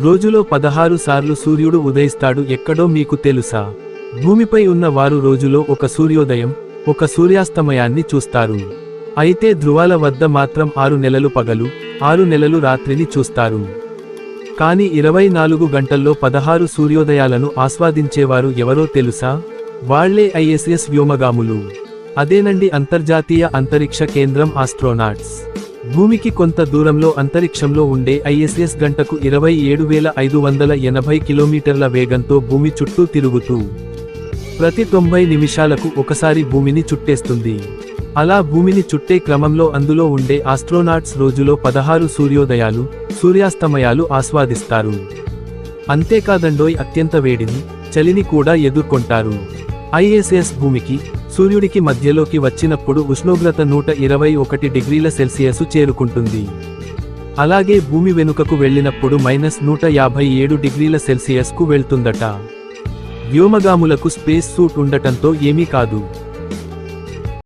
రోజులో 16 సార్లు సూర్యుడు ఉదయిస్తాడు. ఎక్కడో మీకు తెలుసా? భూమిపై ఉన్న వారు రోజులో ఒక సూర్యోదయం, ఒక సూర్యాస్తమయాన్ని చూస్తారు. అయితే ధృవాల వద్ద మాత్రం 6 నెలలు పగలు, 6 నెలలు రాత్రిని చూస్తారు. కానీ 24 గంటల్లో 16 సూర్యోదయాలను ఆస్వాదించేవారు ఎవరో తెలుసా? వాళ్లే ఐఎస్ఎస్ వ్యోమగాములు. అదేనండి అంతర్జాతీయ అంతరిక్ష కేంద్రం ఆస్ట్రోనాట్స్. భూమికి కొంత దూరంలో అంతరిక్షంలో ఉండే ఐఎస్ఎస్ గంటకు 27,580 కిలోమీటర్ల వేగంతో భూమి చుట్టూ తిరుగుతూ ప్రతి 90 నిమిషాలకు ఒకసారి భూమిని చుట్టేస్తుంది. అలా భూమిని చుట్టే క్రమంలో అందులో ఉండే ఆస్ట్రోనాట్స్ రోజులో 16 సూర్యోదయాలు, సూర్యాస్తమయాలు ఆస్వాదిస్తారు. అంతేకాదండోయ్, అత్యంత వేడిని, చలిని కూడా ఎదుర్కొంటారు. ఐఎస్ఎస్ భూమికి, సూర్యుడికి మధ్యలోకి వచ్చినప్పుడు ఉష్ణోగ్రత 121 డిగ్రీల సెల్సియస్ చేరుకుంటుంది. అలాగే భూమి వెనుకకు వెళ్ళినప్పుడు -157 డిగ్రీల సెల్సియస్కు వెళ్తుందట. వ్యోమగాములకు స్పేస్ సూట్ ఉండటంతో ఏమీ కాదు.